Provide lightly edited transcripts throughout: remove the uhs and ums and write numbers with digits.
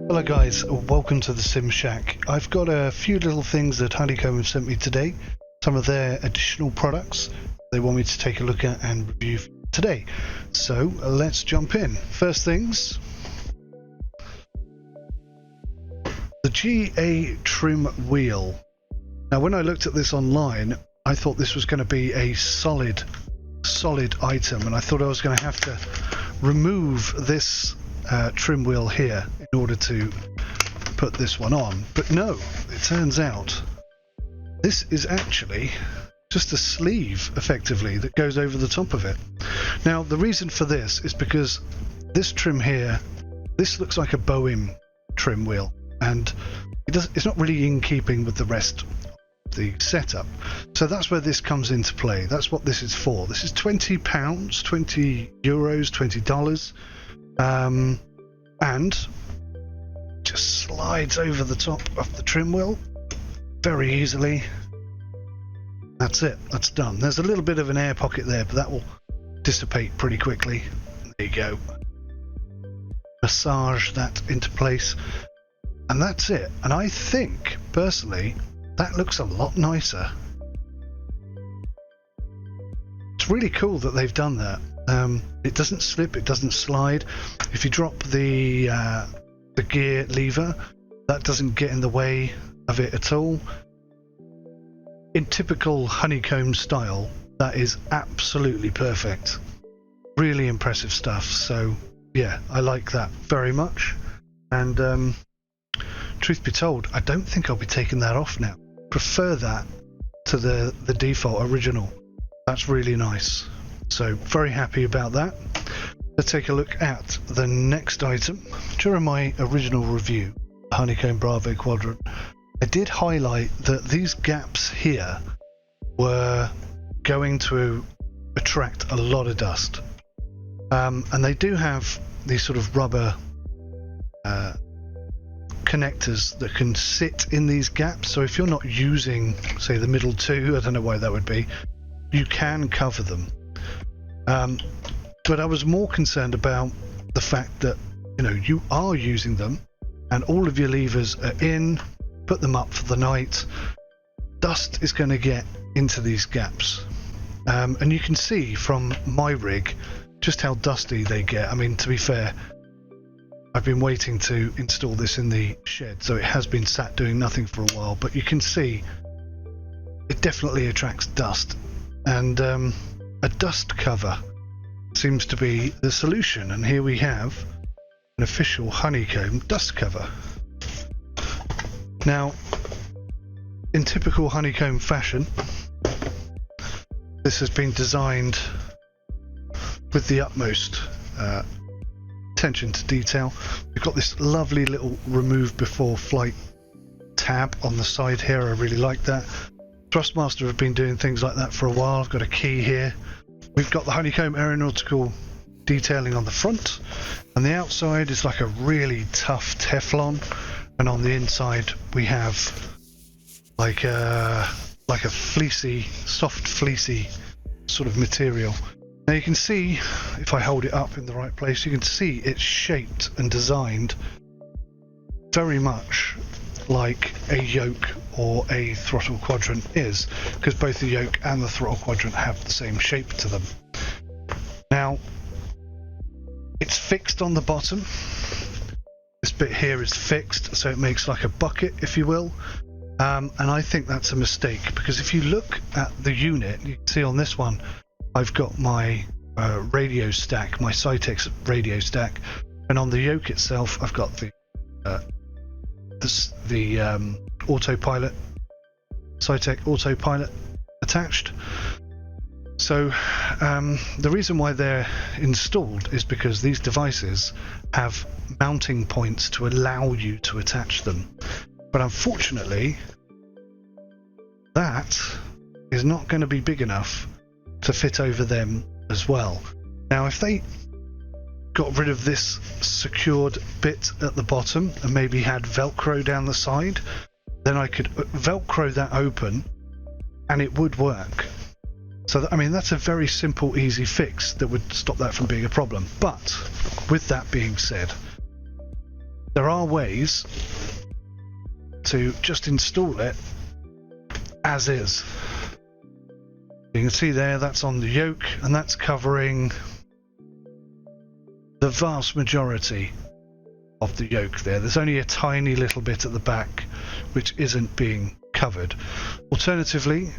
Hello guys, welcome to the Sim Shack. I've got a few little things that Honeycomb have sent me today, some of their additional products they want me to take a look at and review today. So let's jump in. First things, the GA trim wheel. Now when I looked at this online, I thought this was going to be a solid item, and I thought I was going to have to remove this trim wheel here in order to put this one on, but no, it turns out this is actually just a sleeve effectively that goes over the top of it. Now the reason for this is because this trim here, this looks like a Boeing trim wheel, and it's not really in keeping with the rest of the setup, so that's where this comes into play. That's what this is for. This is £20, €20, $20, and just slides over the top of the trim wheel very easily. That's it, that's done. There's a little bit of an air pocket there, but that will dissipate pretty quickly. There you go. Massage that into place, and that's it. And I think personally that looks a lot nicer. It's really cool that they've done that. It doesn't slip, it doesn't slide. If you drop the gear lever, that doesn't get in the way of it at all. In typical Honeycomb style, that is absolutely perfect. Really impressive stuff. So yeah, I like that very much. And truth be told, I don't think I'll be taking that off now. Prefer that to the default original. That's really nice. So very happy about that. Let's take a look at the next item. During my original review, Honeycomb Bravo Quadrant, I did highlight that these gaps here were going to attract a lot of dust, and they do have these sort of rubber connectors that can sit in these gaps. So if you're not using, say, the middle two, I don't know why that would be, you can cover them. But I was more concerned about the fact that, you know, you are using them and all of your levers are in, put them up for the night, dust is going to get into these gaps. And you can see from my rig just how dusty they get. I mean, to be fair, I've been waiting to install this in the shed, so it has been sat doing nothing for a while, but you can see it definitely attracts dust. And a dust cover seems to be the solution, and here we have an official Honeycomb dust cover. Now, in typical Honeycomb fashion, this has been designed with the utmost attention to detail. We've got this lovely little remove before flight tab on the side here. I really like that. Thrustmaster have been doing things like that for a while. I've got a key here. We've got the Honeycomb aeronautical detailing on the front, and the outside is like a really tough Teflon, and on the inside we have like a fleecy, soft fleecy sort of material. Now you can see, if I hold it up in the right place, you can see it's shaped and designed very much like a yoke or a throttle quadrant is, because both the yoke and the throttle quadrant have the same shape to them. Now it's fixed on the bottom. This bit here is fixed, so it makes like a bucket, if you will, and I think that's a mistake, because if you look at the unit, you can see on this one I've got my radio stack, my 𝗫𝘂𝗃 radio stack, and on the yoke itself I've got the autopilot, 𝗫𝘃 autopilot attached. So the reason why they're installed is because these devices have mounting points to allow you to attach them, but unfortunately that is not going to be big enough to fit over them as well. Now if they got rid of this secured bit at the bottom and maybe had Velcro down the side, then I could Velcro that open and it would work. So I mean, that's a very simple, easy fix that would stop that from being a problem. But with that being said, there are ways to just install it as is. You can see there, that's on the yoke, and that's covering the vast majority of the yoke there. There's only a tiny little bit at the back which isn't being covered. Alternatively,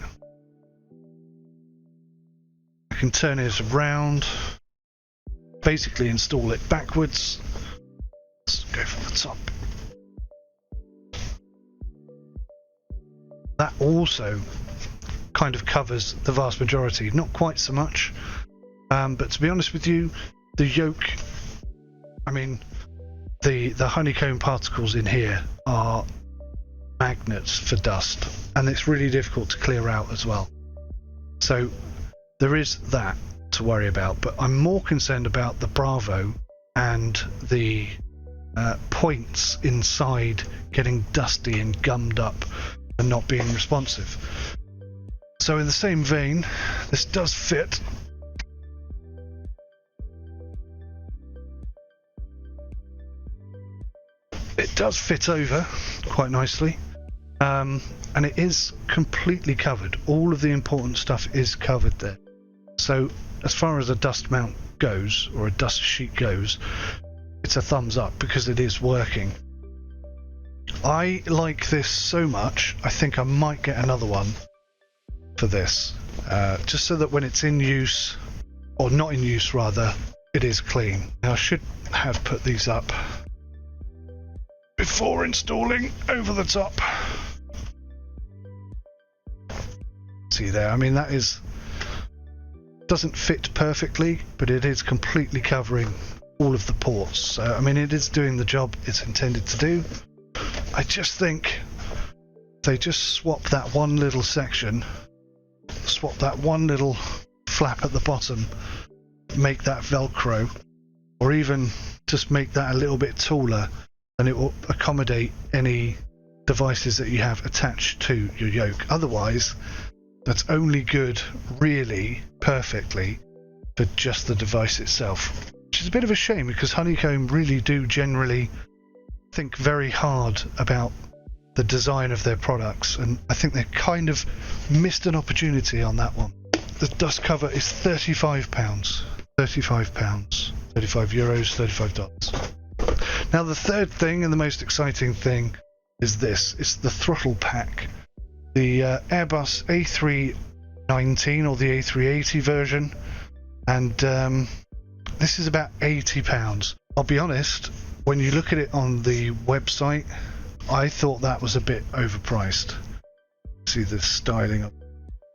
I can turn it around, basically install it backwards. Let's go from the top. That also kind of covers the vast majority, not quite so much, but to be honest with you, the yoke, I mean, the honeycomb particles in here are magnets for dust, and it's really difficult to clear out as well. So there is that to worry about, but I'm more concerned about the Bravo and the points inside getting dusty and gummed up and not being responsive. So in the same vein, this does fit. It does fit over quite nicely, and it is completely covered. All of the important stuff is covered there. So as far as a dust mount goes, or a dust sheet goes, it's a thumbs up because it is working. I like this so much, I think I might get another one for this, just so that when it's in use, or not in use rather, it is clean. Now I should have put these up before installing over the top. See there, I mean that doesn't fit perfectly, but it is completely covering all of the ports. So I mean it is doing the job it's intended to do. I just think they just swap that one little section, swap that one little flap at the bottom, make that Velcro, or even just make that a little bit taller, and it will accommodate any devices that you have attached to your yoke. Otherwise, that's only good, really, perfectly, for just the device itself. Which is a bit of a shame, because Honeycomb really do generally think very hard about the design of their products, and I think they kind of missed an opportunity on that one. The dust cover is £35. £35. €35, $35. Now the third thing, and the most exciting thing, is this. It's the throttle pack. The Airbus A319 or the A380 version, and this is about £80. I'll be honest, when you look at it on the website, I thought that was a bit overpriced. See the styling of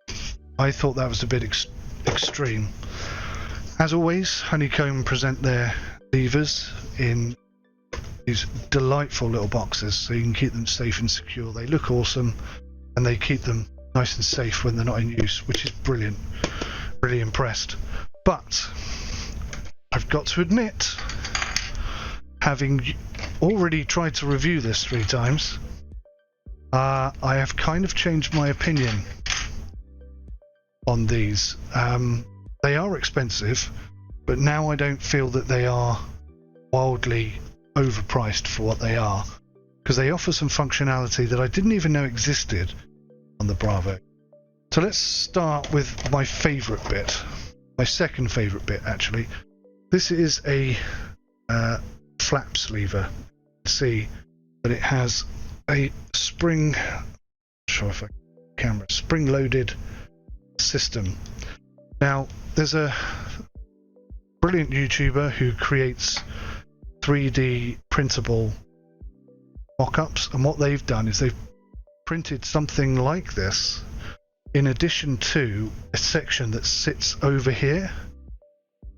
it. I thought that was a bit extreme. As always, Honeycomb present their levers in these delightful little boxes, so you can keep them safe and secure. They look awesome, and they keep them nice and safe when they're not in use, which is brilliant. Really impressed. But I've got to admit, having already tried to review this 3 times, I have kind of changed my opinion on these. They are expensive, but now I don't feel that they are wildly overpriced for what they are, because they offer some functionality that I didn't even know existed on the Bravo. So let's start with my favourite bit, my second favourite bit actually. This is a flaps lever. See that it has a spring, spring-loaded system. Now there's a brilliant YouTuber who creates 3D printable mock-ups, and what they've done is they've printed something like this in addition to a section that sits over here,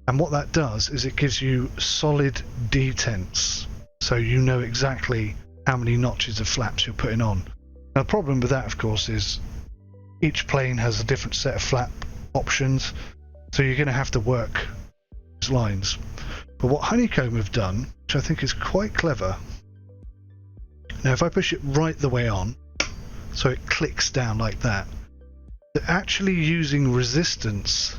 and what that does is it gives you solid detents, so you know exactly how many notches of flaps you're putting on. Now the problem with that, of course, is each plane has a different set of flap options, so you're going to have to work those lines. But what Honeycomb have done, which I think is quite clever, now if I push it right the way on, so it clicks down like that, they're actually using resistance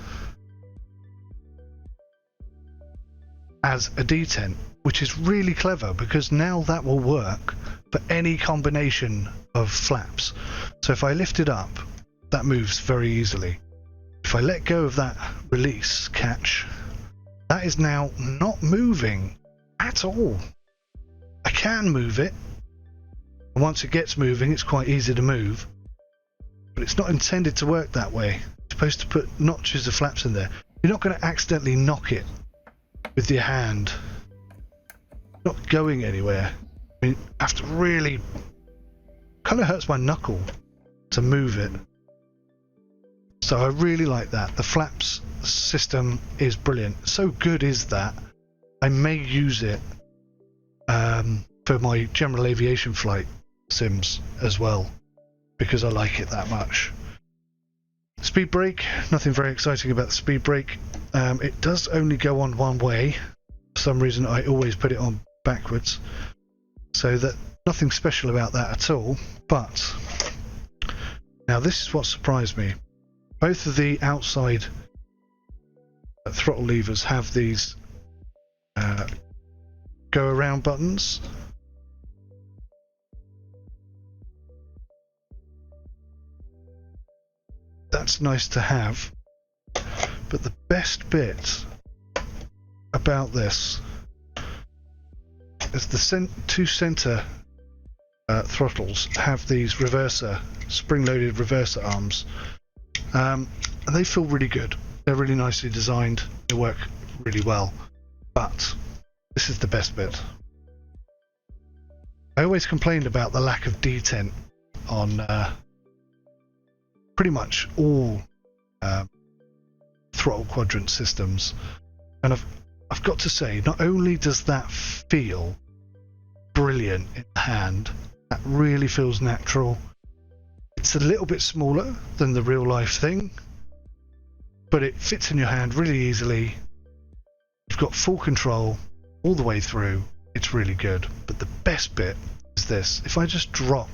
as a detent. which is really clever because now that will work for any combination of flaps. So if I lift it up, that moves very easily. If I let go of that release catch, that is now not moving at all. I can move it, and once it gets moving, it's quite easy to move, but it's not intended to work that way. It's supposed to put notches of flaps in there. You're not going to accidentally knock it with your hand. It's not going anywhere. I mean, I have to really, kind of hurts my knuckle to move it. So I really like that. The flaps system is brilliant. So good is that I may use it for my general aviation flight sims as well, because I like it that much. Speed brake, nothing very exciting about the speed brake. It does only go on one way. For some reason I always put it on backwards, so that nothing special about that at all. But now this is what surprised me. Both of the outside throttle levers have these go around buttons. That's nice to have, but the best bit about this is the two center throttles have these spring-loaded reverser arms, and they feel really good. They're really nicely designed. They work really well, but this is the best bit. I always complained about the lack of detent on pretty much all throttle quadrant systems, and I've got to say, not only does that feel brilliant in the hand, that really feels natural. It's a little bit smaller than the real life thing, but it fits in your hand really easily. You've got full control all the way through. It's really good. But the best bit is this. If I just drop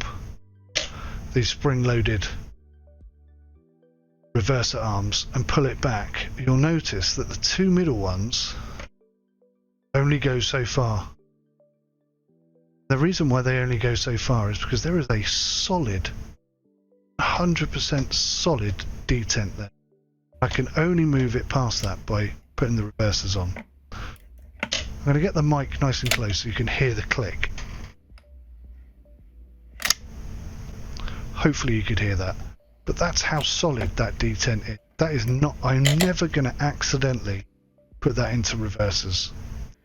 these spring-loaded reverser arms and pull it back, you'll notice that the two middle ones only go so far. The reason why they only go so far is because there is a solid 100% solid detent there. I can only move it past that by putting the reversers on. I'm going to get the mic nice and close so you can hear the click. Hopefully you could hear that. But that's how solid that detent is. That is not, I'm never going to accidentally put that into reversers.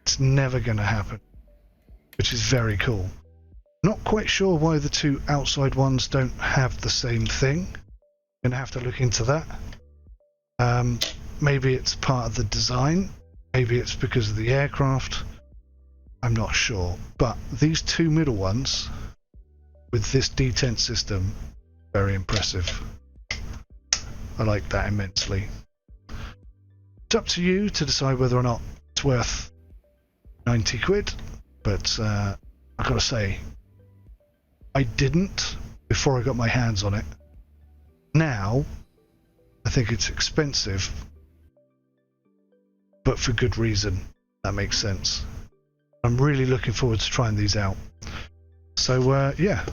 It's never going to happen, which is very cool. Not quite sure why the two outside ones don't have the same thing. I'm going to have to look into that. Maybe it's part of the design. Maybe it's because of the aircraft. I'm not sure. But these two middle ones with this detent system, very impressive. I like that immensely. It's up to you to decide whether or not it's worth 90 quid, but I've got to say, I didn't before I got my hands on it. Now, I think it's expensive, but for good reason. That makes sense. I'm really looking forward to trying these out. So yeah,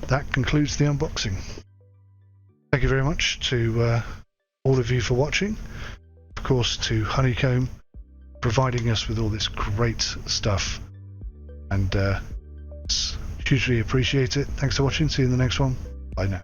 that concludes the unboxing. Thank you very much to all of you for watching. Of course, to Honeycomb, providing us with all this great stuff, and it's hugely appreciate it. Thanks for watching. See you in the next one. Bye now.